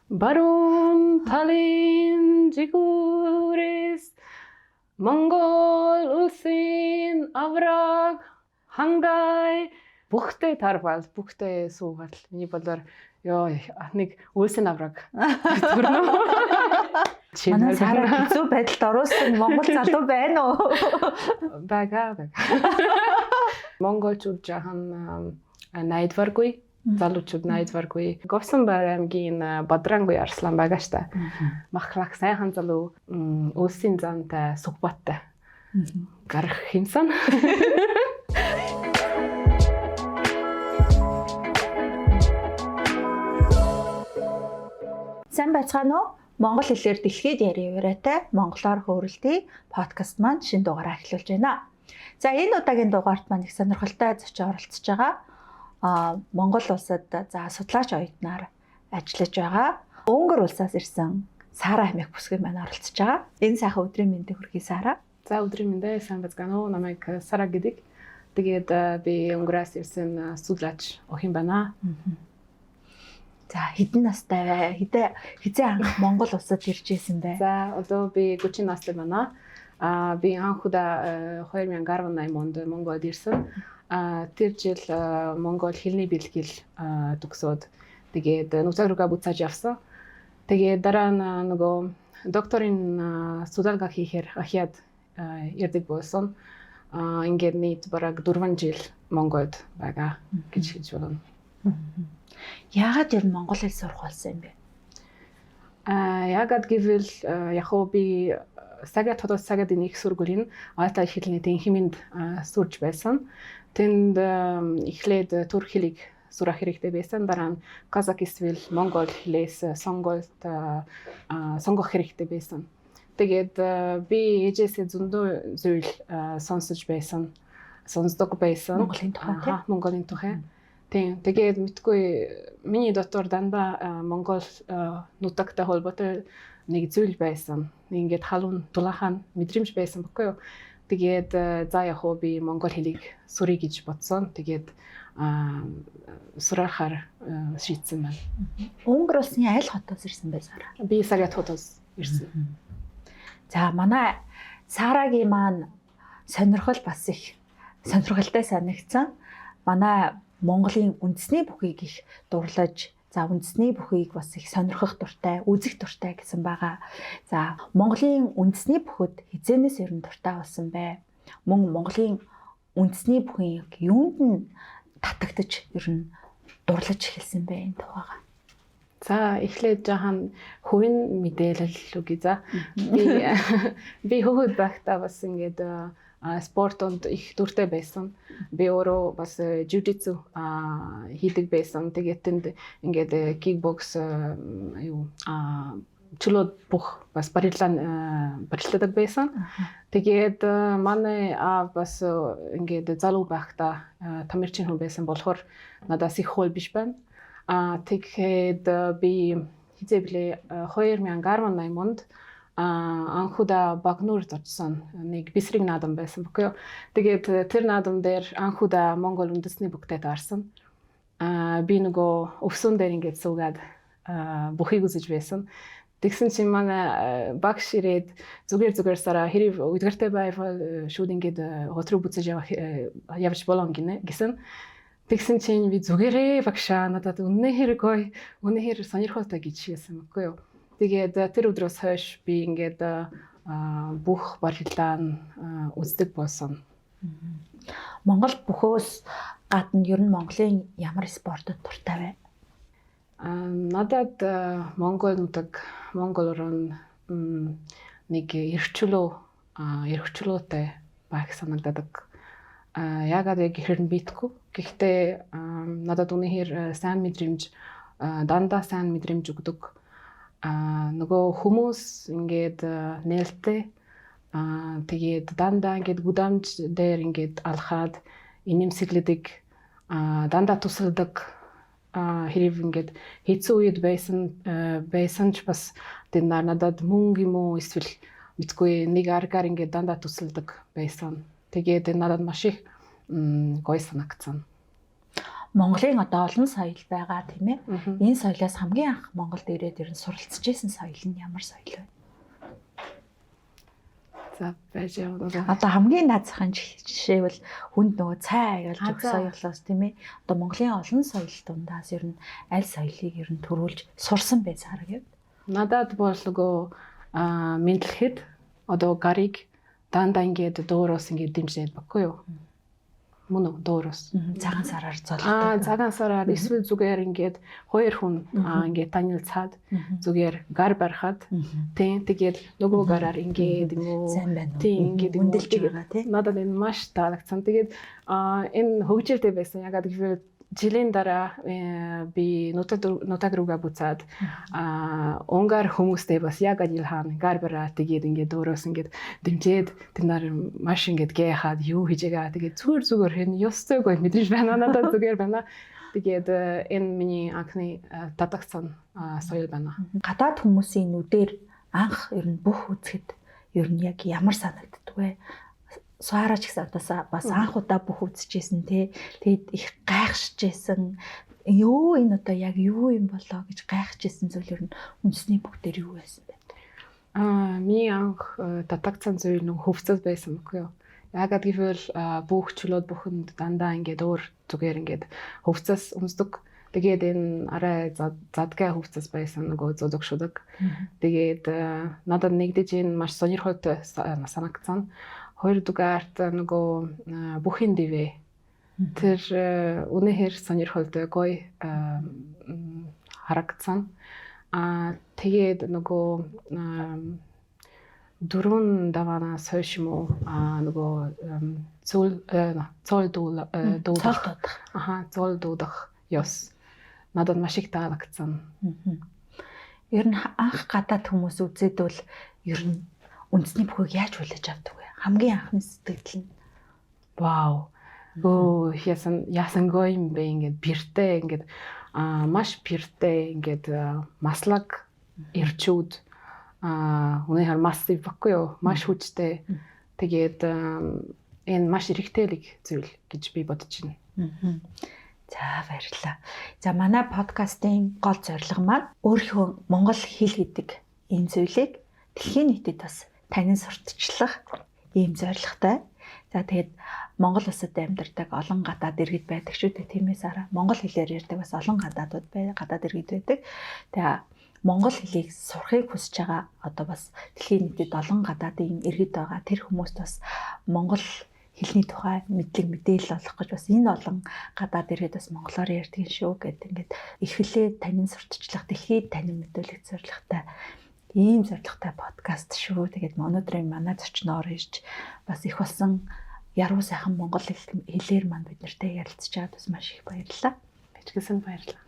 Баруун талын жигүүрээс Монгол улсын авраг хангай бүхтэй тарвал бүхтэй суугаад миний болоор ёо нэг улсын авраг төрнө. Манай Сара хэцүү байдалд оруулсан Монгол залуу байна уу? Бага. Монголчууд жахан найдваргүй залуучууд найдваргүй. Говьсанбай аймгийн Бадрангүй Арслан байгаа штэ. Махлах сайхан залуу улсын зантай сүхбаттай. Гарах хинсан. Сайн байцгаана уу? Монгол хэлээр дэлхийд ярих яриатай монголоор хөрөлтий подкаст маань шинэ дугаараа эхлүүлж байна. За энэ удаагийн дугаарт маань их сонирхолтой зочин оролцож байгаа. Монгол улсад судлаач оюутнаар ажиллаж байгаа. Өнгөр улсаас ирсэн Сара хэмээх бүсгүй маань оролцож байгаа. Энэ сайхан өдрийн мэндийг хүргэе Сара. За өдрийн мэндэ сайн байцгаана уу? Намайг Сара гэдэг. Тэгээд би Өнгөрөөс ирсэн судлаач охин байна. За хэдэн настай вэ? Хизээ анх Монгол улсад ирж ирсэн бэ? За одоо би 30 настай байна. Би анхудаа 2018 онд Монголд ирсэн. Тэр жил Монгол хэлний бэлтгэл төгсөөд тэгээд нутаг руугаа буцааж явсан. Тэгээд дараа нь нөгөө докторийн судалгаа хийхээр ахиад ирдэг болсон. Ингээд нийт бараг 4 жил Монголд байгаа гэж хэлж байна. Яагаад ер нь монгол хэл сурах болсон юм бэ? Яагаад гэвэл яг хөө би сагад их сургуулийн алтай хэлний тэнхимэнд сурж байсан. Тэнд эхлээд турк хэлийг сурах хэрэгтэй байсан. Дараа нь казак эсвэл монгол хэлээс сонгох хэрэгтэй байсан. Тэгээд би ээжээсээ зөндөө зүйл сонсдог байсан. Монголын тухай. Тийм. Тэгээд мэдгүй миний дотор дандаа монгол нутагтай холбоотой нэг зүйл байсан. Ингээд халуун дулаахан мэдрэмж байсан баггүй юу? Тэгээд за яг хөө би монгол хэлийг сурах гэж бодсон. Тэгээд сурахаар шийдсэн байна. Өнгөр улсын аль хотоос ирсэн бэ Сара? Би Сагат хотоос ирсэн. За манай Сарагийн маань сонирхол бас их сонирхолтой санагдсан. Манай Монголын үндэсний бүхийг их дурлаж, за үндэсний бүхийг бас их сонирхох дуртай, үзэх дуртай гэсэн байгаа. За Монголын үндэсний бүхэд хизээнээс ер нь дуртай болсон бэ? Мөн Монголын үндэсний бүхэн юунд нь татагдаж ер нь дурлаж эхэлсэн бэ энэ тухайга? За эхлээд жахан хувийн мэдээлэл үгүй за. Би хөвгөд байхдаа бас ингээд спортод их дуртай байсан. Би өөрөө бас жижитсу хийдэг байсан. Тэгээд тэнд ингээд кикбокс чулууд бүх бас барилдадаг байсан. Тэгээд манай бас ингээд залуу байхдаа тамирчин хүн байсан болохоор надаас их хол биш байна. Тэгээд би хизээ блэ 2018 онд анхудаа Багнуурд очсон нэг бисрэг наадам байсан баггүй юу. Тэгээд тэр наадам дээр анхудаа Монгол үндэсний бүхтэй таарсан. Би нөгөө өвсөн дээр ингээд суугаад бүхийг үзэж байсан. Тэгсэн чинь манай багш ирээд зүгээр сараа хэрэг өдгөртэй байвал шууд ингээд хот руу буцаж явж болон гэсэн. Тэгсэн чинь би зүгээрээ багшаа надад үнэхээр гоё, үнэхээр сонирхолтой гэж хэлсэн баггүй юу. Тэгээд тэр өдрөөс хойш би ингээд бүх барилдаан үздэг болсон. Монгол бүхөөс гадна ер нь Монголын ямар спортод дуртай вэ? Надад Монгол нутаг, Монгол орн нэг эрхчлөөтэй байх санагдадаг. Яагаад гэхээр нь битгүй. Гэхдээ надад үнэхээр сайн мэдрэмж, дандаа сайн мэдрэмж өгдөг. Нөгөө хүмүүс ингээд нээлттэй тэгээд дандаа ингээд гудамж дээр ингээд алхаад инэмсэглэдэг, дандаа тусалдаг. Хэрэг ингээд хэцүү үед байсан ч бас тэнд надад мөнгө юм уу эсвэл мэдгүй нэг аргаар ингээд дандаа тусалдаг байсан. Тэгээд надад маш их гоё санагдсан. Монголын одоо олон соёл байгаа тийм ээ. Энэ соёлоос хамгийн анх Монголд ирээд ер нь суралцж исэн соёл нь ямар соёл вэ? За байж яваа. Одоо хамгийн наазахын жишээвэл хүнд нөгөө цай аяалж өгөх соёлоос тийм ээ. Одоо Монголын олон соёл дундаас ер нь аль соёлыг ер нь төрүүлж сурсан байсаар гэв. Надад бол нөгөө мэдлэхэд одоо гарыг дандаа ингээд дөөрөөс ингээд дэмжиж баггүй юу? Мөн үү дөөрөөс. Цагаан сараар золгодог. Цагаан сараар эсвэл зүгээр ингээд хоёр хүн ингээд танилцаад зүгээр гар барихад тийм тэгээд нөгөө гараар ингээд сайн байна уу? Тийм ингээд үндэлж байгаа тийм. Надад энэ маш таалагдсан. Тэгээд энэ хөгжилтэй байсан. Ягаад гэвэл жилийн дараа би нутаг руугаа буцаад унгар хүмүүстэй бас яг адилхан гар бараа тэгээд ингээд дөөрөөс ингээд дэмжээд тэр нар маш ингээд гээхаад юу хийж байгаа тэгээд зүгээр энэ ёсцойгоо мэдээж байна надад зүгээр байна. Тэгээд энэ миний анхны татагцсан соёл байна. Гадаад хүмүүсийн нүдээр анх ер нь бүх үзэхэд ер нь яг ямар санагддаг вэ? Саараач гэсэн одоо бас анх удаа бүх үзчихсэн тий. Тэгээд их гайхшижсэн. Ёо энэ одоо яг юу юм болоо гэж гайхажсэн зүйл ер нь үндэсний бүгдээр юу байсан бэ? Миний анх татагцсан зүйл нэг хөвцөд байсан мөхгүй юу? Ягаад гэвэл бүх чөлөөд бүхэнд дандаа ингээд өөр зүгээр ингээд хөвцөс өмсдөг. Тэгээд энэ арай задгаа хөвцөс байсан нөгөө зодог шудаг. Тэгээд надад нэгдэж энэ маш сонирхолтой санагдсан. Хоёрдугаарт нөгөө бүхэн дэвэ. Тэр үнэхээр сонирхолтой гоё харагдсан. Тэгээд нөгөө дөрвөн даваанаас хойш юм уу нөгөө цол дуудах. Цол дуудах ёс. Надад маш их таалагдсан. Ер нь анх гадаад хүмүүс үзээд бол ер нь үндэсний бүхийг яаж хүлээж авдаг вэ? Хамгийн анхны сэтгэл нь вау. Яасан гоё юм бэ ингээд бэртэй ингээд маш бэртэй ингээд маслаг ирчүүд үнэхээр массив баггүй юу? Маш хүчтэй. Тэгээд энэ маш эрэгтэйлэг зүйл гэж би бодож байна. За баярлалаа. За манай подкастын гол зорилго маань өөрийнхөө монгол хэл гэдэг энэ зүйлийг дэлхийн нийтэд бас танин сурталчлах ийм зорилготой. За тэгээд Монгол улсад амьдардаг олон гадаад иргэд байдаг шүү дээ тийм ээ Сара. Монгол хэлээр ярьдаг бас олон гадаад иргэд байдаг. Тэгээ монгол хэлийг сурахыг хүсэж байгаа одоо бас дэлхийн нийтэд олон гадаадын иргэд байгаа. Тэр хүмүүст бас монгол хэлний тухай мэдээлэл олох гэж бас энэ олон гадаад иргэд бас монголоор ярьдаг шүү гэдэг ингээд эхлээд танин сурталчлах дэлхийд танин мэдүүлэх зорилготой ийм зорилготой подкаст шүү. Тэгээд өнөөдрийн манай зочноор ирж бас их болсон яруу сайхан монгол хэлээр маань бид нартэй ярилцж байгаад бас маш их баярлалаа. Бичгэлсэн баярлалаа.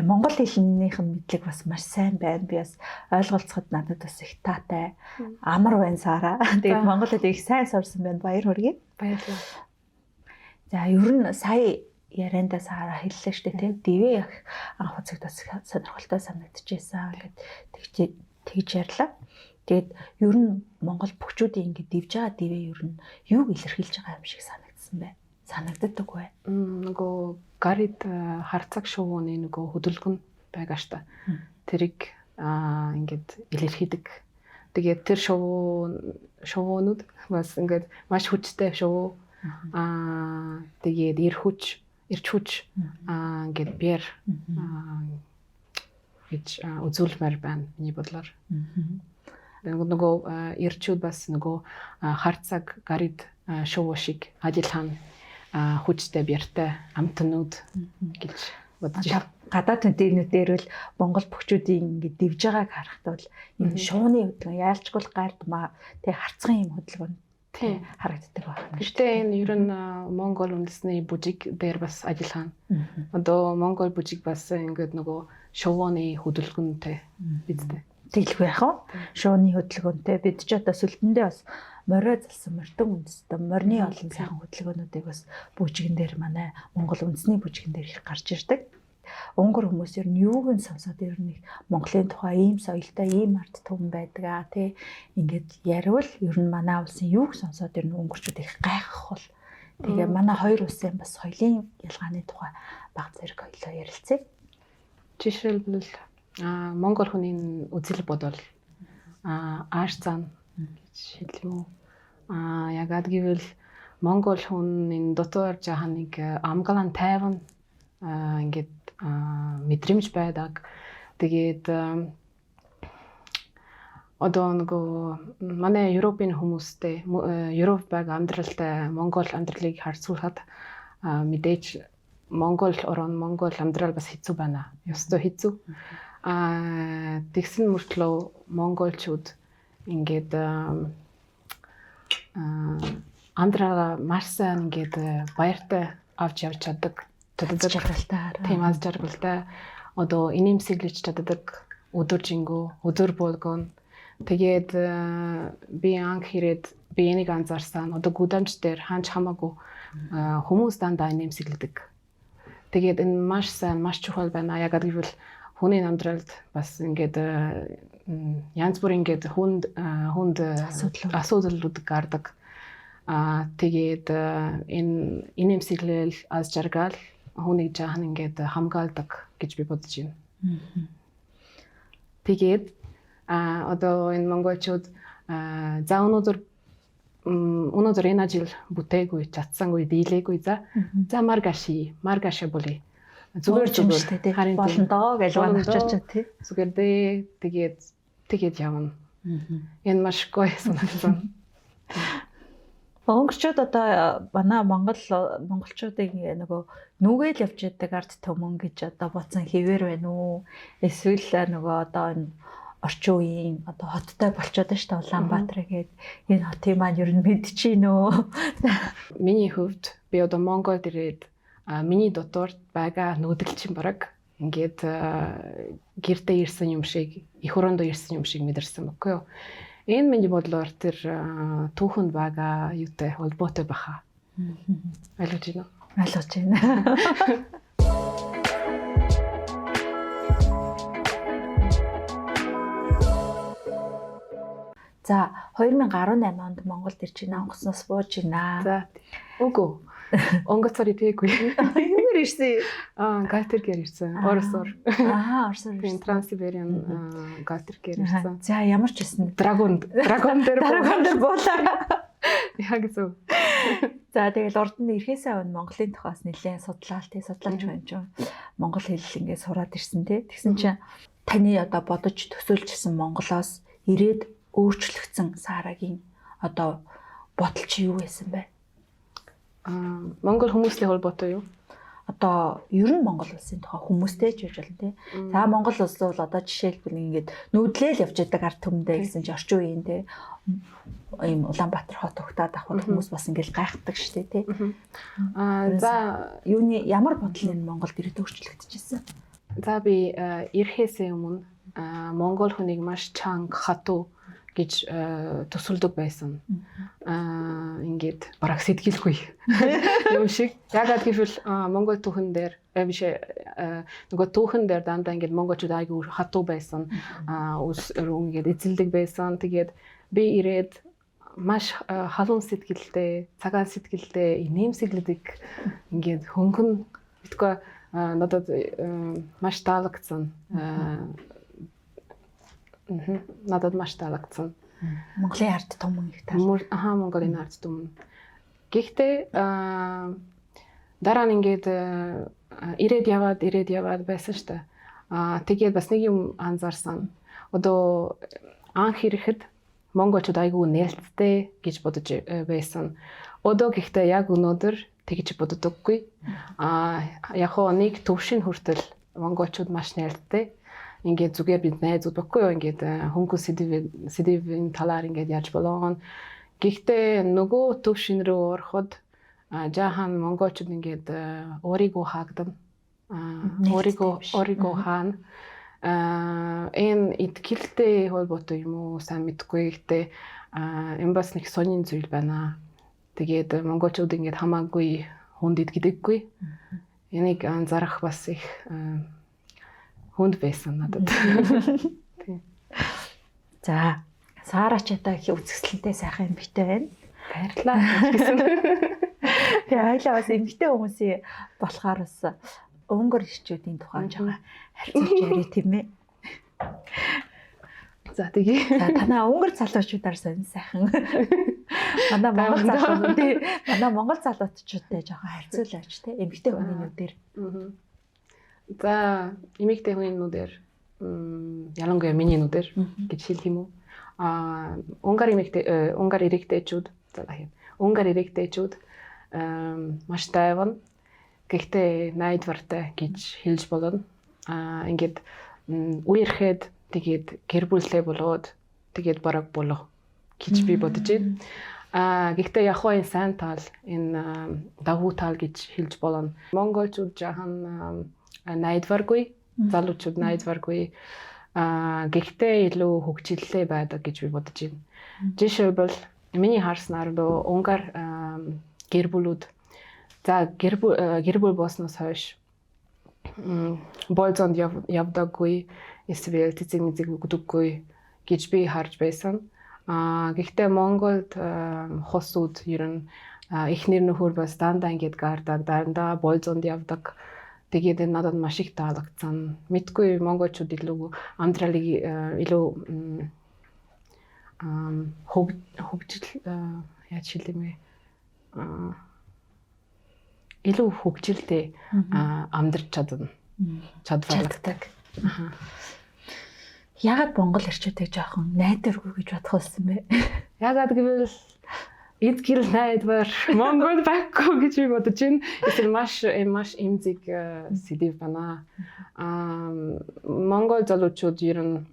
Монгол хэлнийх нь мэдлэг бас маш сайн байна. Би бас ойлголцоход надад бас их таатай. Амар байна Сара. Тэгээд монгол хэлийг их сайн сурсан байна. Баяр хүргэе. Баярлалаа. За ер нь сая ярианда Сара хэллээ шүү дээ тийм. Дивэ яг анх үзэгд бас сонирхолтой санагдчихсан. Ингээд тэгж ярьлаа. Тэгээд ер нь монгол бүгчүүдийн ингээд дивж байгаа дивэ ер нь юуг илэрхийлж байгаа юм шиг санагдсан бай. Санагддаг бай. Нөгөө гарид харцаг шувууны нөгөө хөдөлгөн байгаа штэ. Тэрийг ингээд илэрхийдэг. Тэгээд тэр шувуунууд бас ингээд маш хүчтэй шувуу. Тэгээд ирч хүч ингээд биер гэж үзүүлмээр байна миний бодлоор. Нөгөө ирчүүд бас нөгөө харцаг гарид шувуу шиг адилхан хүчтэй биертэй амтнууд гэж бодож байна. Гадаад үндэстнүүдээр л монгол бүгчүүдийн ингээд дивж байгааг харахад бол энэ шууны хөдөлгөөн яалчгүй гардмаа тэг харцхан юм хөдөлгөөн харагддаг байна. Гэхдээ энэ ер нь монгол үндэсний бүжиг дээр бас адилхан. Одоо монгол бүжиг бас ингээд нөгөө шувууны хөдөлгөөнтэй бидтэй. Тэглэх байх уу? Шууны хөдөлгөөнтэй бид ч одоо сүлдэндээ бас морио залсан морьтон үндэстэй морины олон сайхан хөдөлгөөнүүдийг бас бүжигэн дээр манай монгол үндэсний бүжигэн дээр их гарч ирдэг. Унгар хүмүүс ер нь юуг нь сонсоод ер нь Монголын тухай ийм соёлтой, ийм ард түмэн байдаг тий. Ингээд яривал ер нь манай улсын юуг сонсоод ер нь унгарчууд их гайхах бол Тэгээ манай хоёр улсын бас соёлын ялгааны тухай баг зэрэг хоёлоо ярилцъя. Жишээлбэл Монгол хүний үзэл бодол ааш цаана гэж хэлэх юм уу? Ягаад гэвэл Монгол хүн энэ дотор жаахан нэг амгалан тайван ингээд мэдрэмж байдаг. Тэгээд одоо нөгөө манай Европын хүмүүстэй Европ баг амьдралтай Монгол амьдралыг харьцуулахад мэдээж Монгол орон Монгол амьдрал бас хэцүү байна. Ёстой хэцүү. Тэгсэн мөртлөө монголчууд ингээд амьдралаа маш сайн ингээд баяртай авч явж чаддаг. Жаргалтай. Тийм аз жаргалтай. Одоо инээмсэглэж чаддаг. Өдөр жингөө, өдөр болгоно. Тэгээд би анх ирээд би энийг анзаарсан. Одоо гудамж дээр хаач хамаагүй хүмүүс дандаа инээмсэглэдэг. Тэгээд энэ маш сайн, маш чухал байна. Ягаад гэвэл хүний амьдралд бас ингээд янз бүр ингээд хүнд асуудлууд гардаг. Тэгээд энэ инээмсэглэл аз жаргал хүнийг жаахан ингээд хамгаалдаг гэж би бодож байна. Тэгээд одоо энэ монголчууд за өнөөдөр энэ жил бүтээгүй, чадсангүй, дийлээгүй за маргаша болъё. Зүгээр харин болно доо гэж бодож тий. Зүгээр дээ тэгээд явна. Энэ маш гоё санагдсан. Монголчууд одоо манай монголчуудыг нөгөө нүгэл явж яадаг ард түмэн гэж одоо бодсон хэвээр байна уу? Эсвэл нөгөө одоо энэ орчин үеийн одоо хоттой болчиход байна шүү дээ Улаанбаатар гээд энэ хотын маань ер нь мэдчихээнөө. Миний хувьд би одоо Монголд ирээд миний дотор байгаа нүүдэл чинь бараг ингээд гэртээ ирсэн юм шиг, эх орондоо ирсэн юм шиг мэдэрсэн баггүй юу? Энэ миний бодлоор тэр түүхэнд байгаа юутай холбоотой баха. Ойлгож байна уу? Ойлгож байна. За 2018 онд Монголд ирж байна, онгоцноос бууж байна. За үгүй. Онгоцоор ирэхгүй. Юугаар ирсэн? Галтергээр ирсэн. Оросоор. Оросоор ирсэн. Транссибериан галтергээр ирсэн. За ямар ч байсан. Драгон дээр буулаа. Яг зөв. За тэгэл урд нь ирэхээсээ өмнө Монголын тухайс нэлээд судлалт байна ч. Монгол хэл ингээд сураад ирсэн тий. Тэгсэн чинь таны одоо бодож төсөөлжсэн Монголоос ирээд өөрчлөгдсөн Саарагийн одоо бодол чи юу байсан бэ? Монгол хүмүүстэй холбоотой юу? Одоо ер нь Монгол улсын тухай хүмүүстэй ч гэж болно тий. За Монгол улс бол одоо жишээлбэл ингээд нүүдлээл явж байгаа ард түмэндээ гэсэн чи орчин үеийн тий ийм Улаанбаатар хот өгтаад авах хүмүүс бас ингээд гайхдаг шүү дээ тий. За юуны ямар бодол энэ Монголд ирээд өөрчлөгдөжсэн? За би ирэхээсээ өмнө Монгол хүнийг маш чанга хатуу гэж төсөлдөг байсан. Ингээд бараг сэтгэлгүй юм шиг. Ягаад гэвэл Монгол түүхэн дээр нөгөө түүхэн дээр дандаа ингээд монголчууд айгүй хатуу байсан. Ингээд эзэлдэг байсан. Тэгээд би ирээд маш халуун сэтгэлтэй, цагаан сэтгэлтэй, инээмсэглэдэг ингээд хөнгөн битгий надад маш таалагдсан. Надад маш таалагдсан. Монголын ард түмэн их таалагдсан. Монголын ард түмэн. Гэхдээ дараа нь ингээд ирээд яваад байсан шүү дээ. Тэгээд бас нэг юм анзаарсан. Одоо анх ирэхэд монголчууд айгүй нээлттэй гэж бодож байсан. Одоо гэхдээ яг өнөөдөр тэгж боддоггүй. Яг хоо нэг төвшин хүртэл монголчууд маш нээлттэй. Ингээд зүгээр бид найзууд баггүй юу ингээд хөнгөн сэдвийн талаар ингээд яаж болгоно. Гэхдээ нөгөө төвшин рүү ороход жаахан монголчууд ингээд өөрийгөө хаагдана. Өөрийгөө хаана. Энэ итгэлтэй холбоотой юм уу сайн мэдэхгүй. Гэхдээ энэ бас нэг сонин зүйл байна. Тэгээд монголчууд ингээд хамаагүй хүнд идэгдэггүй. Энийг анзаарах бас их хүнд байсан надад. За, Саара чатаа их үзэсгэлэнтэй сайхан битэй байна. Баярлалаа гэсэн. Тэгээ хоёлаа бас эмэгтэй хүмүүсийн болохоор бас өнгөр ирчүүдийн тухай жоо харьцуулж ярив тийм ээ. За тэгээ. За танаа өнгөр залуучуудаар сонь сайхан. Манай Монгол залуучуудтай жоохон харьцуулаач тийм эмэгтэй хүнийнүүдээр. За эмэгтэй хүнийнүүдээр ялангуяа минийнүүдээр гэж хэлэх юм уу? Унгар иргэдээчүүд маш тайван. Гэхдээ найдвартай гэж хэлж болно. Ингээд үерхэд тэгээд гэр бүлтэй болоод тэгээд бараг болоо гэж би бодож байна. Гэхдээ яг хоо энэ сайн тал, энэ дагуу тал гэж хэлж болно. Монголчууд жаахан найдваргүй, залуучууд найдваргүй. Гэхдээ илүү хөгжиллээ байдаг гэж би бодож байна. Жишээлбэл миний харснаар унгар гэр бүлүүд гэр бүл болсноос хойш болзонд явдаггүй, эсвэл цэцэг мэддэг өгдөггүй гэж би харж байсан. Гэхдээ Монголд хосууд ер нь эхнэр нөхөр бас дандаа ингэж гардаг, дандаа болзонд явдаг. Тэгээд энэ надад маш их таалагдсан. Мэдгүй монголчууд илүү амьдралыг илүү хөгжил яаж хэлэмээ илүү хөгжилтэй амьдарч чаддаг. Яагаад Монгол ирчүүдийг жоохон найдваргүй гэж бодох болсон бэ? Яагаад гэвэл эдгэр найдвар Монгол байхгүй гэж би бодож байна. Эсвэл маш эмзэг сэдв байна. Монгол залуучууд ер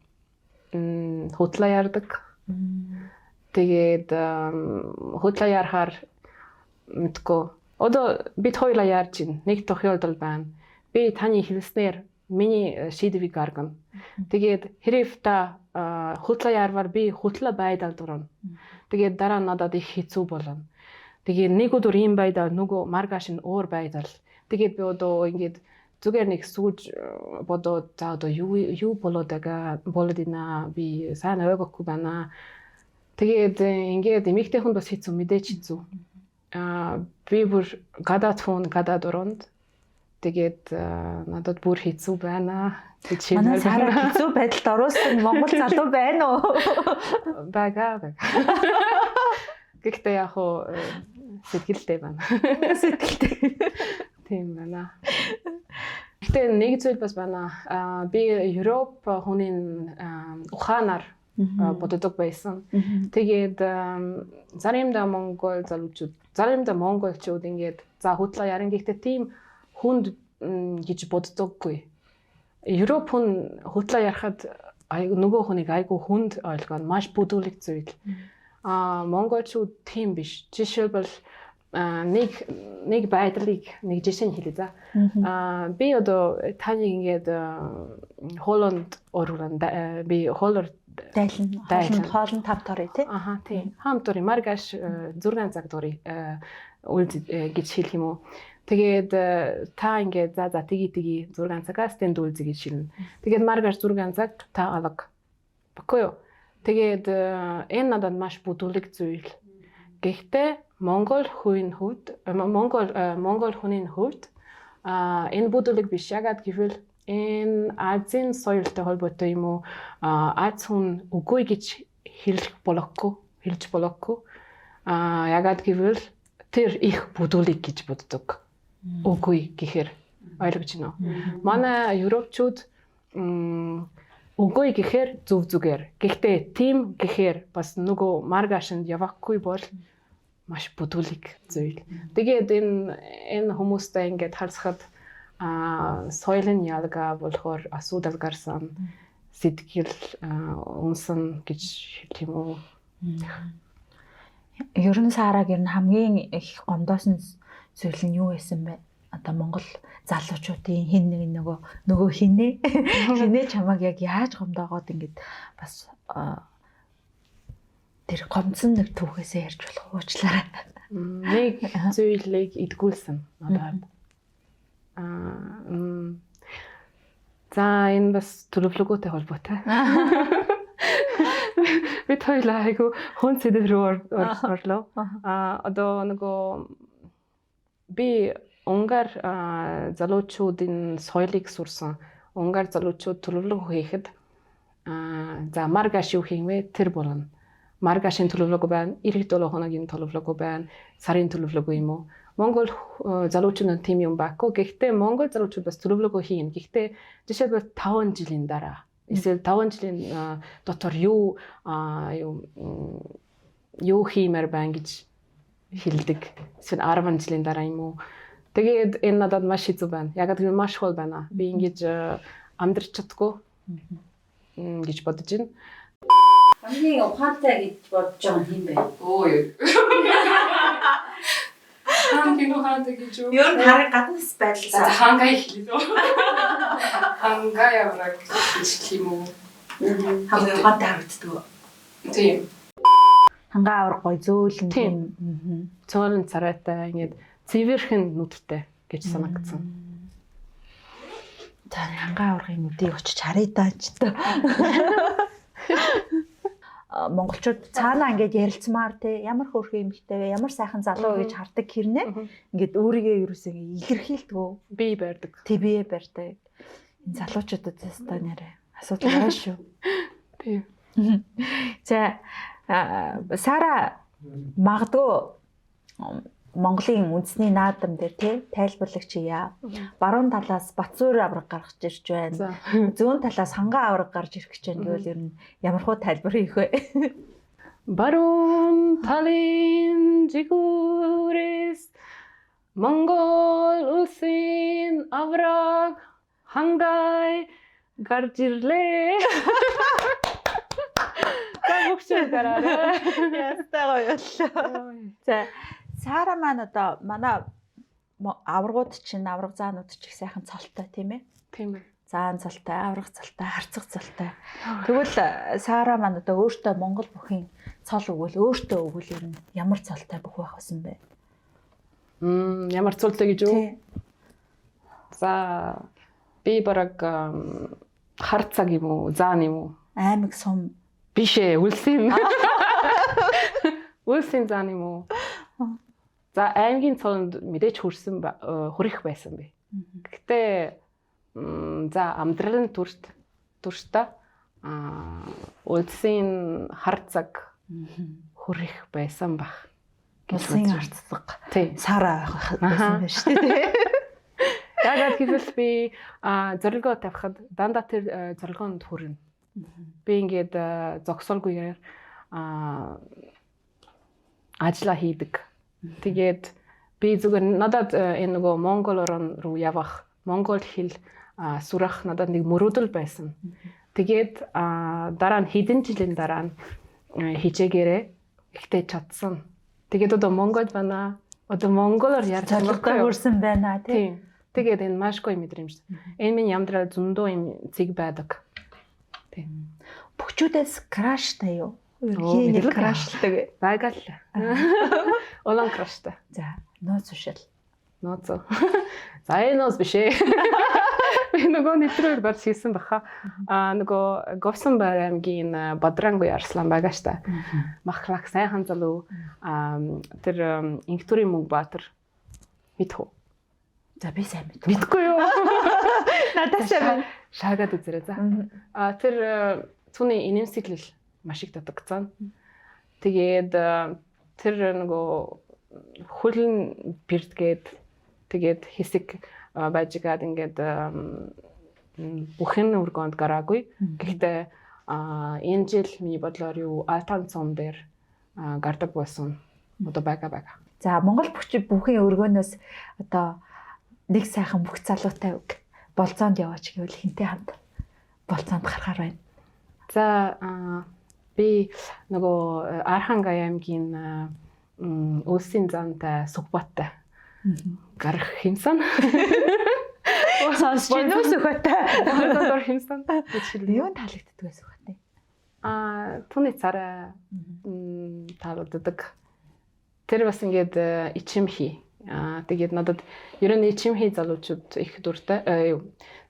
нь хутлаа ярддаг. Тэгээд хутлаа ярахаар мэдгүй. Одоо бид хоёулаа ярьж байна. Нэг тохиолдол байна. Би таны хэлснээр миний шийдвэрийг гаргана. Тэгээд хэрэг та хутлаа ярвар би хутлаа байдал дурна. Тэгээд дараа нь надад их хэцүү болно. Тэгээд нэг өдөр ийм байдал, нөгөө маргааш нь өөр байдал. Тэгээд би одоо ингэж зүгээр нэг сууж бодоод за одоо юу болоод ина би сайн ойлгохгүй байна. Тэгээд ингэж эмэгтэй хүн бас хэцүү, мэдээж хэцүү. Би бүр гадаад оронд тэгээд надад бүр хэцүү байна гэж манай сараа хэцүү байдалд оруулсан монгол залуу байна уу? Бага. Гэхдээ яг хоо сэтгэлтэй байна. Сэтгэлтэй. Тийм байна. Гэхдээ нэг зүйл бас байна. Би Европ хүний ухаанаар боддог байсан. Тэгээд заримдаа монголчууд ингээд за хутлаа ярин гэхдээ тийм хүнд гэж боддоггүй. Европ хүн хутлаа ярахад нөгөө хүнийг айгүй хүнд ойлгоно, маш бүдүүлэг зүйл. Монголчууд тийм биш. Жишээлбэл нэг байдлыг нэг жишээ хэлье за. Би одоо таныг ингээд Холланд оруулна. Би Холланд хоолн тав торой тий. Тийм. Хамтори маргааш 6 цаг дори гэж хэлэх юм уу. Тэгээд та ингээд за тгий 6 цагаас тэнд үлзье гэж хэлнэ. Тэгээд маргааш 6 цаг та алга. Баггүй юу? Тэгээд энэ надад маш бүдүүлэг зүйл. Гэхдээ монгол хүний хувьд энэ бүдүүлэг биш. Ягаад гэвэл энэ Азийн соёлтой холбоотой юм уу? Аз хүн үгүй гэж хэлж болохгүй. Ягаад гэвэл тэр их бүдүүлэг гэж боддог. Үгүй гэхээр ойлгож байна уу? Манай европчууд үгүй гэхээр зүгээр. Гэхдээ тийм гэхээр бас нөгөө маргаашнд явахгүй бол маш бүдүүлэг зүйл. Тэгээд энэ хүмүүстэй ингээд харьцахад соёлын ялгаа болохоор асуудал гарсан сэтгэл унсан гэж хэлэх юм уу? Ер нь сараг хамгийн их гомдоосон зүйл нь юу байсан бэ? Одоо Монгол залуучуудын хин нэг нөгөө хинээ чамаг яг яаж гомдоогоод ингээд бас тэр гомдсон нэг түүхээсээ ярьж болох уучлаарай. Нэг зүйлийг идгүүлсэн надад. За энэ бас төлөвлөгөөтэй холбоотой. Бид хоёулаа айгу хүн сэдв рүү орлоо. Одоо нөгөө би Унгар залуучуудын соёлыг сурсан. Унгар залуучууд төлөвлөгөө хийхэд за маргааш юу хийх вэ? Тэр болно. Маргаашийн төлөвлөгөө байна. Ирэх 7 хоногийн төлөвлөгөө байна. Сарын төлөвлөгөө юм уу? Монгол залуучууд тийм юм байхгүй. Гэхдээ Монгол залуучууд бас төлөвлөгөө хийн. Гэхдээ жишээлбэл 5 жилийн дараа эсвэл 5 жилийн дотор юу хиймээр байна гэж хэлдэг. Эсвэл 10 жилийн дараа юм уу? Тэгээд энэ надад маш хэцүү байна. Яг гэвэл маш хол байна. Би ингэж амьдрч чадахгүй гэж бодож байна. Хамгийн ухаантай гэж бодож байгаа юм бэ? Өө юу. Хамгийн ухаантай гэж юу? Ер нь хараг гаднаас байдлаа. Хангай хэлээ. Хангай авраг хэлэх юм уу? Хамгийн ухаантай харагддаг. Тийм. Хангаа авраг гой зөөлөн тийм. Цөөлөн царайтай ингэж цэвэрхэн нүдтэй гэж санагдсан. За хангаа аврагын нүдийг очиж харъя даа ч та. Монголчууд цаанаа ингээд ярилцмаар те ямар хөөрхөн эмэгтэй вэ, ямар сайхан залуу гэж хардаг хэрнээ ингээд өөрийгөө ерөөсөө илэрхийлдэг. Би барьдаг. Тэбие барьдаг. Энэ залуучуудад теста нэрэ асуудал байна шүү. Тийм. За Сара магадгүй Монголын үндэсний наадам дээр тий тайлбарлагч яа. Баруун талаас Батсуур авраг гаргаж ирж байна. Зүүн талаас Хангаа авраг гарч ирэх гэж байна гэвэл ер нь ямархуу тайлбар хийх вэ? Баруун талын жигүүрээс Монгол улсын авраг Хангай гарч ирлээ. Бүгшээ гараарай. Ястаа гоё боллоо. За Сара маань одоо манай аврагууд чинь авраг заанууд ч их сайхан цолтой тийм ээ. Тийм ээ. Заан цолтой, авраг цолтой, харцаг цолтой. Тэгвэл Сара маань одоо өөртөө Монгол бүхийн цол өгвөл өөртөө өгвөл ер нь ямар цолтой бүх байх байсан бэ? Ямар цолтой гэж юу? За би бараг харцаг юм уу, заан юм уу? Аймаг сум биш ээ, үлсэн. Үлсэн заан юм уу? За аймгийн цолонд мэдээж хүрэх байсан бэ. Гэхдээ за амьдралын туршдаа үлсэн харцаг хүрэх байсан бах. Улсын харцаг. Тийм. Сара байх байсан байна шүү дээ. Яагаад гэвэл би зорилгоо тавихад дандаа тэр зорилгоонд хүрнэ. Би ингээд зогсоолгүйгээр ажиллаа хийдэг. Тэгээд би зүгээр надад энэ нөгөө монгол орн руу явах, монгол хэл сурах надад нэг мөрөөдөл байсан. Тэгээд дараа нь хэдэн жилийн дараа нь хичээгээрээ ихтэй чадсан. Тэгээд одоо монгол байна. Одоо монголоор ярьж зорилготой хүрсэн байна тийм. Тэгээд энэ маш гоё мэдрэмж. Энэ минь ямдрал зөндөө юм зэг байдаг. Тийм. Бүгчүүдээс краштай юу? Хийнэ крашлдаг. Байгаал. Улаан краштай. За, нууц ушил. Нууц. За, энэ нууц биш ээ. Би нөгөө нэвтрээр барь хийсэн баха. Нөгөө Говьсанбай аймгийн Бадрангүй Арслан байгаа штэ. Махлах сайхан залуу. Тэр Инхтүрийн Мөнхбаатар мэдэх үү? За, би сайн мэдв. Мэдгүй юу? Надад сайн шаагаад үзэрэй за. Тэр түүний инэмсэглэл маш их дутагдсан. Тэгээд тэр нөгөө хөлн бэрдгээд тэгээд хэсэг байжгаад ингээд бүхэн өргөнд гараагүй. Гэхдээ энэ жил миний бодлоор юу Алтан цом дээр гардаг байсан. Одоо байгаа. За Монгол бүхэн өргөнөөс одоо нэг сайхан бүх залуутай болцоонд яваач гэвэл хинтээ хамт болцоонд гарахаар байна. За би нөгөө Архангай аймгийн Улсын зантай Сүхбааттай гарах хэмсэн. Сонсч байна уу Сүхбааттай? Одоо хэмсэн. Юу таалагддаг вэ Сүхбааттай? Түүний царай таалагддаг. Тэр бас ингээд ичимхий. Тэгээд надад ер нь ичимхий залуучууд их дуртай.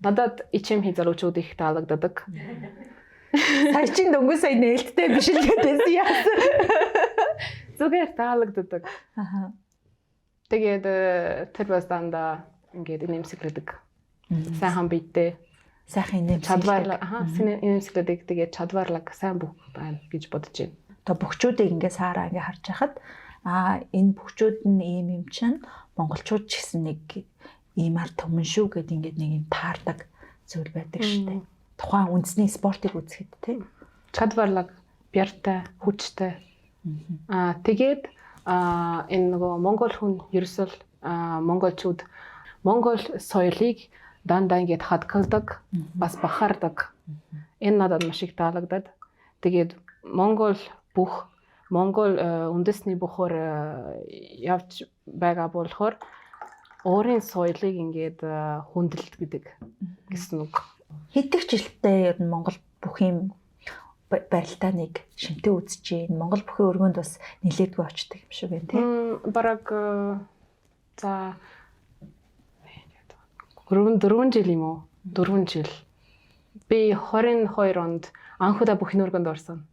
Надад ичимхий залуучууд их таалагддаг. Сая чин дөнгөж сая нээлттэй биш л гэдээс яасан. Зүгээр таалагддаг. Тэгээд тэр бас дандаа ингээд инээмсэглэдэг. Сайхан биедээ Сайхан инээмсэглэдэг. чадварлаг инээмсэглэдэг. Тэгээд чадварлаг сайн бүх байна гэж бодож байна. Одоо бүгчүүдийг ингээ саараа ингээ харж хахад энэ бүгчүүд нь ийм юм чинь монголчууд ч гэсэн нэг ийм арт түмэн шүү гэд ингээд нэг юм таардаг зүйл байдаг шүү дээ. Тухайн үндэсний спортыг үзэхэд тий. Чадварлаг, бяртай, хүчтэй. Тэгээд энэ нөгөө монгол хүн ерөөсөл монголчууд монгол соёлыг дандаа ингээд хадгалдаг, бас бахардаг. Энэ надад маш их таалагдаад. Тэгээд монгол үндэсний бөхөр явж байгаа болохоор өөрийн соёлыг ингээд хүндэлдэг гэсэн үг. Хэдэн жилдээ ер нь Монгол бүх юм барилдааныг шимтээ үзэж байна. Монгол бүхэн өргөнд бас нилээдгүй очдөг юм шиг байна тий. Бараг за 4 жил юм уу? 4 жил. Би 22 онд анхудаа бүхний өргөнд орсон.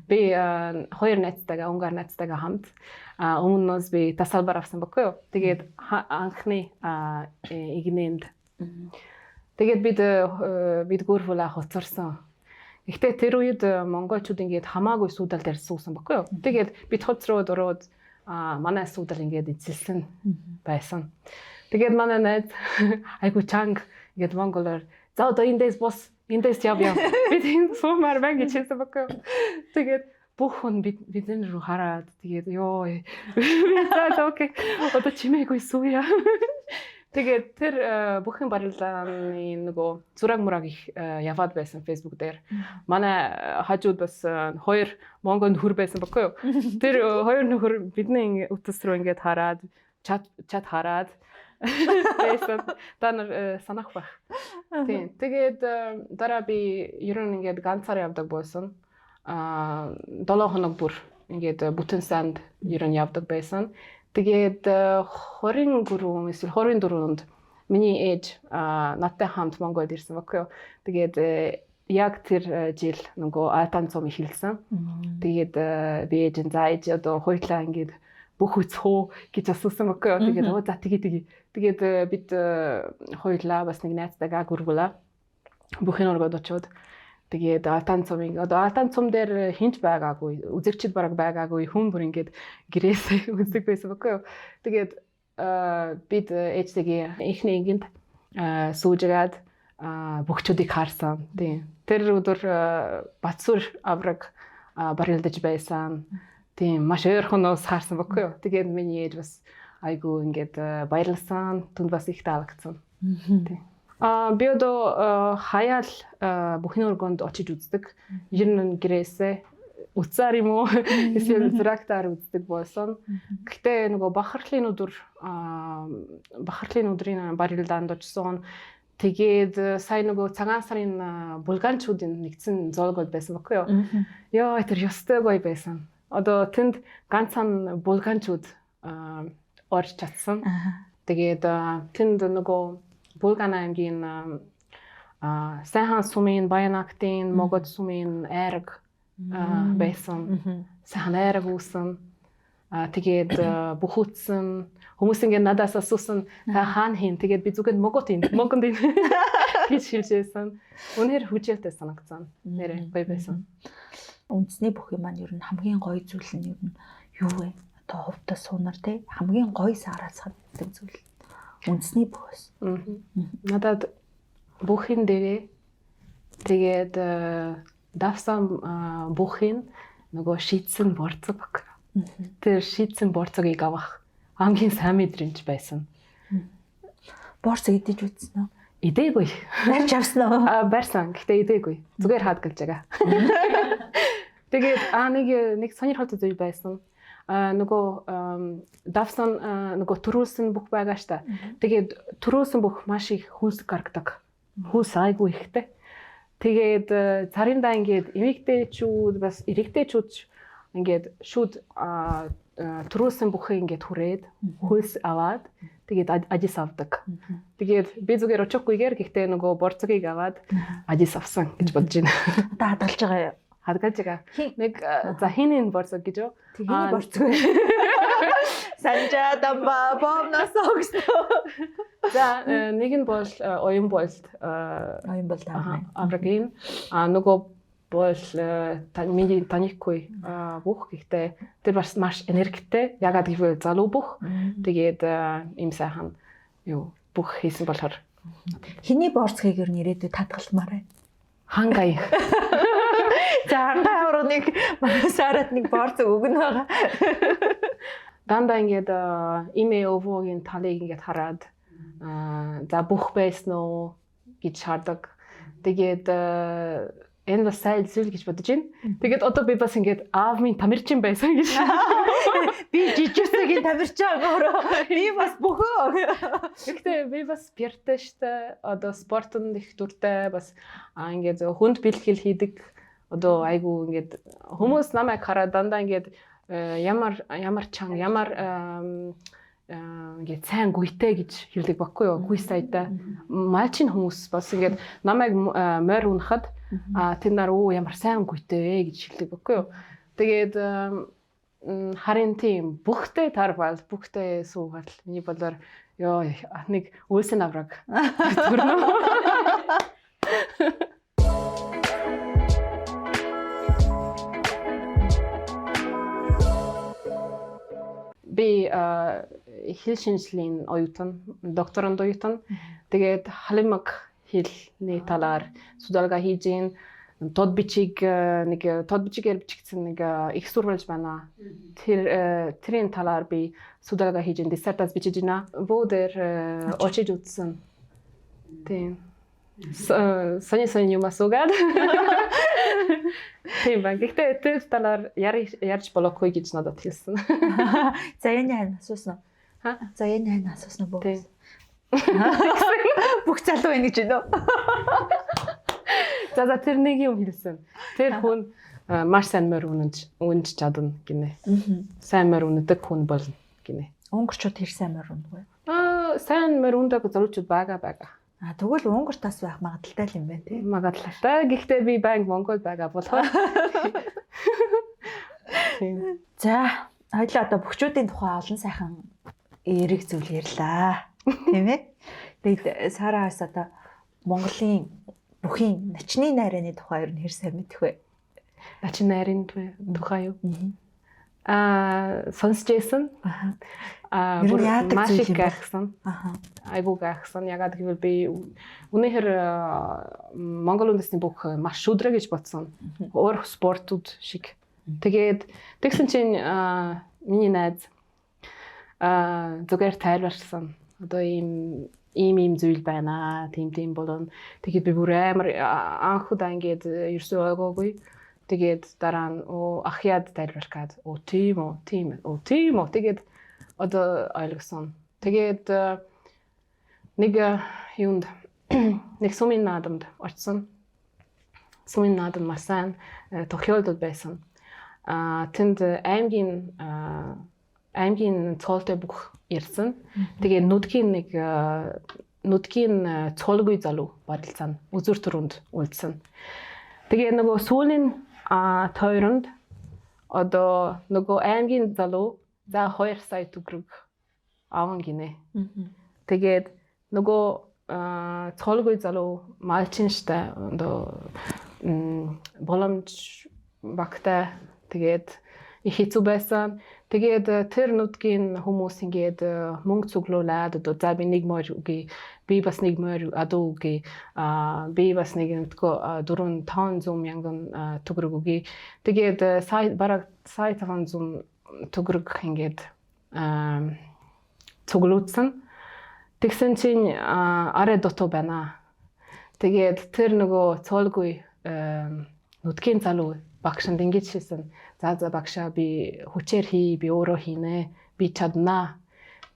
Би 2 найзтайгаа, унгар найзтайгаа хамт өмнөөс би тасалбар авсан баггүй юу. Тэгээд анхны игнэнд. Тэгээд бид гүрвүлээ хоцорсон. Гэхдээ тэр үед монголчууд ингээд хамаагүй суудал дээр суусан баггүй юу. Тэгээд бид хоцроод ороод манай суудал ингээд эзэлсэн байсан. Тэгээд манай найз айгу чанга ингээд монголоор за одоо эндээс бос эндээс яв. Бид энд суумаар байна гэж хэлсэн баггүй юу. Тэгээд бүх хүн бидний рүү хараад тэгээд ёо. За окей. Одоо чимээгүй сууя. Тэгээд тэр бүхэн барилдааны нөгөө зураг мураг их яваад байсан Facebook дээр. Манай хажууд бас 2 монгол нөхөр байсан баггүй юу. Тэр 2 нөхөр бидний утас руу ингээд хараад чат хараад байсан. Танаар санах байх. Тийм. Тэгээд дараа би ер нь ингээд ганцаар явдаг болсон. 7 хоног бүр ингээд бүтэн санд ер нь явдаг байсан. Тэгээд 23 эсвэл 24-нд миний ээж надтай хамт Монголд ирсэн баггүй юу. Тэгээд яг тэр жил нөгөө алтан цом эхэлсэн. Тэгээд би ээж за ээж одоо хоёлаа ингээд бүх үцхөө гэж асуусан баггүй юу. Тэгээд за тэгээ. Тэгээд бид хоёлаа бас нэг найзтайгаа гүргүүлээ. Бүхэн өргөд очоод тэгээд алтан цом дээр хинч байгаагүй, үзэгчд бараг байгаагүй, хүн бүр ингээд гэрээсээ үздэг байсан баггүй юу. Тэгээд бид ээжтэйгээ ихний ингэнд суужгаад бүгчүүдийг харсан. Тийм. Тэр өдөр Батсүр авраг барилдаж байсан. Тийм, маш ойрхоноос харсан баггүй юу. Тэгээд миний ээж бас айгу ингээд баярлсан, түнд бас их таалагдсан. Тийм. Би одоо хаяал бүхний өргөнд очиж үздэг. Ер нь гэрээсээ уцаар юм уу эсвэл зурагтаар үздэг болсон. Гэхдээ нөгөө бахархлын өдрийн барилдаанд очсон. Тэгээд сая нөгөө цагаан сарын булганчуудын нэгдсэн зоолгод байсан баггүй юу. Ёо тэр ёстой гоё байсан. Одоо тэнд ганцхан булганчууд орж чадсан. Тэгээд тэнд нөгөө Булган аймгийн Сайхан сумын Баянактын Могод сумын айраг байсан. Сайхан айраг үүсэн. Тэгээд бүхүтсэн хүмүүс ингээд надаас асуусан та хаана хийн. Тэгээд би зүгээр Могод гэж хэлжсэн. Үнээр хүчтэй санагдсан. Нэрээ гоё байсан. Үндэсний бүхий маань ер нь хамгийн гоё зүйл нь ер нь юу вэ? Одоо хувьдаа суунаар те хамгийн гоё саараас хаддаг зүйл. Үндэсний бүхс. Надад бүхэн дээрээ тэгээд давсан бүхэн нөгөө шийдсэн борцог баг. Тэр шийдсэн борцогийг авах хамгийн сайн мэдрэмж байсан. Борцог идэж үзсэн үү? Идээгүй. Барьж авсан уу? Барьсан. Гэхдээ идээгүй. Зүгээр хадгалж байгаа. Тэгээд нэг сонирхолтой зүйл байсан. Нөгөө давсан нөгөө төрүүлсэн бүх байгаа штэ. Тэгээд төрүүлсэн бүх маш их хүлс гаргадаг. Хүлс айгүй ихтэй. Тэгээд царинда ингээд эмэгтэйчүүд бас эрэгтэйчүүд ингээд шүд төрүүлсэн бүхээ ингээд хүрээд хүлс аваад тэгээд ажис авдаг. Тэгээд би зүгээр очихгүйгээр гэхдээ нөгөө борцогийг аваад ажис авсан гэж бодож байна. Одоо хадгалж байгаа юу? Хадгалж байгаа. Нэг за хинийн борцог гэж юу? Хиний борцог. Санжаа дамба бомносоо гэсэн. За нэг нь бол оюун болд аврагын нөгөө бол миний танихгүй бүх гэхдээ тэр бас маш энергитэй ягаад гэвэл залуу бүх тэгээд им сайхан юу бүх хийсэн болохоор Хиний борцгийг ер нь ирээдүйд татгалмаар байна. хангай За хангай нэг манасарат нэг борц өгнө байгаа. дандаа ингээд имээ өвөгийн талыг ингээд хараад за бүх байсан уу гэж хардаг. Тэгээд энэ бас сайн зүйл гэж бодож байна. Тэгээд одоо би бас ингээд аав минь тамирчин байсан гэж. Би жижигсэгийн тамирч байгаагаа. Би бас бөхөө. Гэхдээ би бас спорттой штэ. Одоо спортод их дуртай бас ингээд хүнд бэлтгэл хийдэг. Одоо айгу ингээд хүмүүс намайг хараад дандаа ингээд ямар чанга ямар ингээд сайн гүйтэй гэж хэлдэг баггүй юу? Гүй сайтай. Малчин хүмүүс бас ингээд намайг морь унахад тэр нар ямар сайн гүйтэй гэж хэлдэг баггүй юу? Тэгээд харин тийм бүхтэй тарвал бүхтэй суугаад миний болоор ёо нэг үлсэн авраг төрнө. Би хэл шинжлэлийн оюутан, докторант оюутан. Тэгээд халимаг хэлний талаар судалгаа хийж гин. Тод бичигээр бичигдсэн нэг их сурвалж байна. Тэрийн талаар би судалгаа хийж гин, диссертац бичиж байна. Буудэр очиж үзсэн. Тийм. Сони юм асуугаад. Тийм ба. Гэхдээ тэр талаар ярьж болохгүй гэж надад хэлсэн. За энэ хань асуусан уу? За энэ хань асуусан уу? Бүх залуу байна гэж байна уу? За тэр нэг юм хэлсэн. Тэр хүн маш сайн морь үнэж чадна гинэ. Сайн морь үнэдэг хүн болно гинэ. Унгарчууд хэр сайн морь үнэгүй? Сайн морь үнэдэг залуучууд байгаа. Тэгвэл Унгарт бас байх магадaltaй юм байна тийм. Магадaltaй. Гэхдээ би банк Монгол байгаа болохоор. За, хоёлаа одоо бөхчүүдийн тухай олон сайхан эерэг зүйл ярьлаа. Тийм ээ. Тэгээд Сараас одоо Монголын бүхийн начны найрны тухай ер нь хэр сайн мэдэх вэ? Начны найрны тухай юу? Сонсч байсан. Маш их гайхсан. Айгуу гайхсан. Ягаад гэвэл би үнэхээр Монгол үндэсний бүх маш шүдрэ гэж бодсон. Өөр спортууд шиг. Тэгээд тэгсэн чинь миний найз зүгээр тайлбарласан. Одоо ийм зүйл байна. Тийм болон тэгээд би бүр амар анхудаа ингээд ерсөө ойгоогүй. Тэгээд дараа нь ахяад тайлбарлаад тийм үү. Тэгээд одоо ойлгосон. Тэгээд нэг юунд нэг сумын наадамд очсон. Сумын наадам маш сайн тохиолдол байсан. Тэнд аймгийн цоолтой бүх ирсэн. Тэгээд нүдгийн цоолгүй залуу бодолцсон. Үзүр төрөнд үлдсэн. Тэгээ нөгөө сүүлийн тойронд одоо нөгөө аймгийн залуу за 2 сая төгрөг аван гинэ. Тэгээд нөгөө цоолгүй залуу малчин штэ одоо боломж багтай тэгээд их хэцүү байсан. Тэгээд тэр нүдгийн хүмүүс ингээд мөнгө цуглуулад одоо за би нэг морь үгүй би бас нэг морь адуу үгүй би бас нэг 4-500 мянган төгрөг үгүй. Тэгээд бараг 500 төгрөг ингээд цуглуулсан. Тэгсэн чинь арай дутуу байна. Тэгээд тэр нөгөө цоолгүй нүдгийн залуу багшанд ингэж хэлсэн. За багшаа би хүчээр хий, би өөрөө хийнэ, би чаднаа.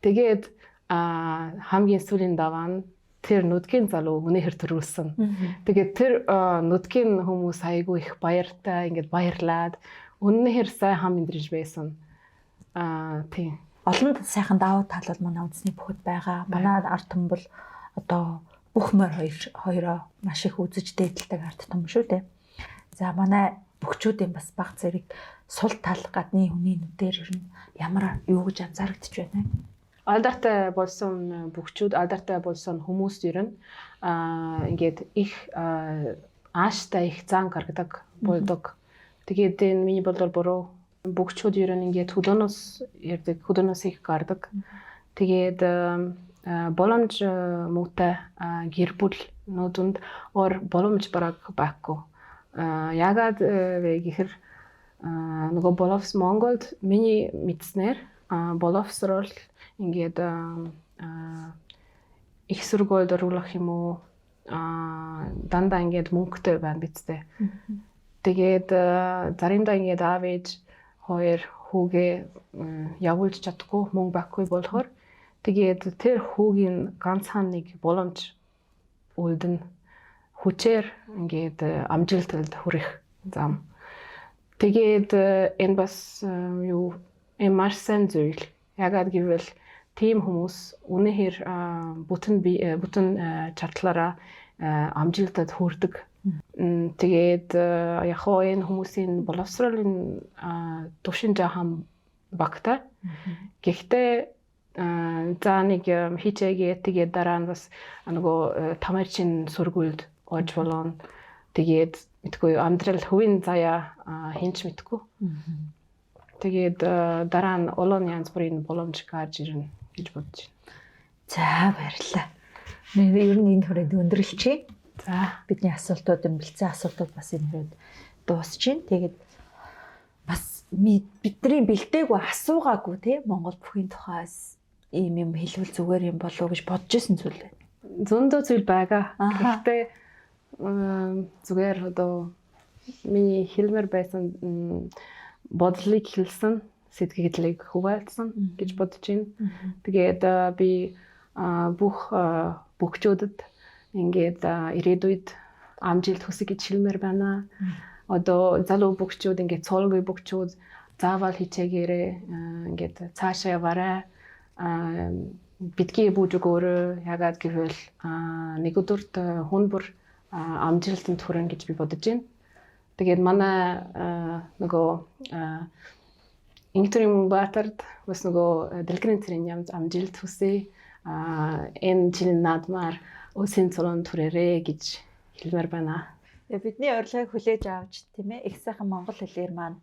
Тэгээд хамгийн сүүлийн даваа нь тэр нүдгийн залуу үнэхээр төрүүлсэн. Тэгээд тэр нүдгийн хүмүүс айгүй их баяртай ингээд баярлаад үнэхээр сайн хам мэдрэж байсан. Тийм. Олон сайхан давуу тал бол манай үндэсний бүхэд байгаа. Манай ард түмэн бол одоо бүх морь хоёроо маш их үзэж дээдэлдэг ард түмэн шүү дээ. За манай бөхчүүдийн бас баг зэрэг сул тал гадны хүний нүдээр ер нь ямар юу гэж анзаарэгдэж байна вэ? Алдартай болсон бөхчүүд, алдартай болсон хүмүүс ер нь ингээд их ааштай их зан гаргадаг болдог. Тэгээд энэ миний бодлоор буруу. Бөхчүүд ер нь ингээд хөдөөнөөс ярддаг, хөдөөнөөс их гардаг. Тэгээд боломж муутай гэр бүл нүүдэнд ор боломж бараг байхгүй. Ягаад вэ гэхээр нөгөө боловс Монголд миний мэдснээр боловсрол ингээд их сургуульд оруулах юм уу дандаа ингээд мөнгөтэй байна бидтэй. Тэгээд заримдаа ингээд аав ээж хоёр хүүгээ явуулж чадахгүй мөнгө байхгүй болохоор тэгээд тэр хүүгийн ганцхан нэг боломж үлдэн хүчээр ингээд амжилтанд хүрэх зам. Тэгээд энэ бас юу маш сайн зүйл. Ягаад гэвэл тийм хүмүүс үнэхээр бүтэн чадлаараа амжилтад хүрдэг. Тэгээд яг хоо энэ хүмүүсийн боловсролын төвшин жаахан багтай. Гэхдээ за нэг хичээгээ тэгээд дараа нь бас нөгөө тамирчин сургуульд орж болно. Тэгээд мэдгүй амьдрал хувийн заяа хинч мэдгүй. Тэгээд дараа нь олон янз бүрийн боломж гарч ирнэ гэж бодож байна. За баярлалаа. Ер нь энэ хүрээд өндөрлөчье. За бидний асуултууд бэлдсэн асуултууд бас энэ хүрээд дуусж байна. Тэгээд бас бидний бэлдээгүй асуугаагүй тий Монгол бүхийн тухайс ийм юм хэлвэл зүгээр юм болов уу гэж бодож исэн зүйл байна. Зөндөө зүйл байгаа. Гэхдээ зүгээр одоо миний хэлмээр байсан бодлыг хэлсэн, сэтгэлийг хуваалцсан гэж бодож байна. Тэгээд би бүх бөхчүүдэд ингээд ирээдүйд амжилт хүсье гэж хэлмээр байна. Одоо залуу бөхчүүд ингээд цолгүй бөхчүүд заавал хичээгээрээ ингээд цаашаа яваарай. Битгий бууж өгөөрэй. Ягаад гэвэл нэг өдөрт хүн бүр амжилтанд хүрэн гэж би бодож байна. Тэгээд манай нөгөө Ингтүрийн Мөнбаатарт бас нөгөө дэлгэрэнт цэрийн амжилт хүсье. Энэ жил наадмаар өсийн цолон түрээрээ гэж хэлмээр байна. Бидний урилгыг хүлээж авч тийм ээ их сайхан монгол хэлээр маань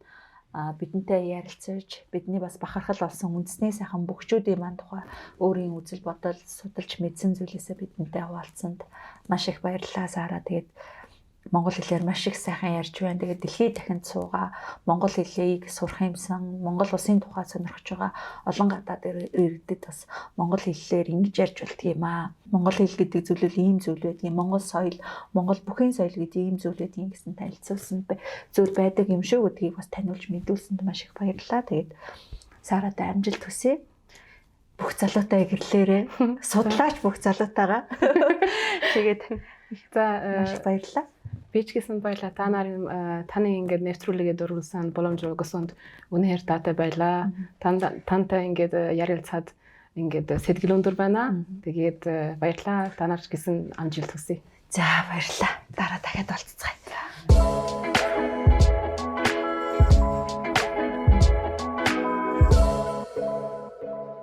бидэнтэй ярилцаж бидний бас бахархал олсон үндэсний сайхан бөхчүүдийн маань тухай өөрийн үзэл бодол судалж мэдсэн зүйлээсээ бидэнтэй хуваалцсанд маш их баярлалаа Сара. Тэгээд монгол хэлээр маш их сайхан ярьж байна. Тэгээд дэлхийд дахинд суугаа монгол хэлийг сурах юмсан монгол улсын тухай сонирхож байгаа олон гадаад иргэдэд бас монгол хэллээр ингэж ярьж болдго юм аа. Монгол хэл гэдэг зүйлэл ийм зүйл байдаг. Монгол соёл, монгол бүхэн соёл гэдэг ийм зүйл байдаг гэсэн танилцуулсан зүйл байдаг юм шүү гэдгийг бас таниулж мэдүүлсэнд маш их баярлалаа. Тэгээд Саратай амжилт хүсье. Бүх залуутай гэрлээрээ судлаач бүх залуутайгаа. Тэгээд за маш их баярлалаа. Би ч гэсэн баярлалаа. Та нарын таны ингээд нэвтрүүлгээд оруулсан боломж өгсөнд үнэхээр таатай байлаа. Тантай ингээд ярилцаад ингээд сэтгэл өндөр байна. Тэгээд баярлалаа. Та нар ч гэсэн амжилт хүсье. За баярлалаа. Дараа дахиад олццгаая.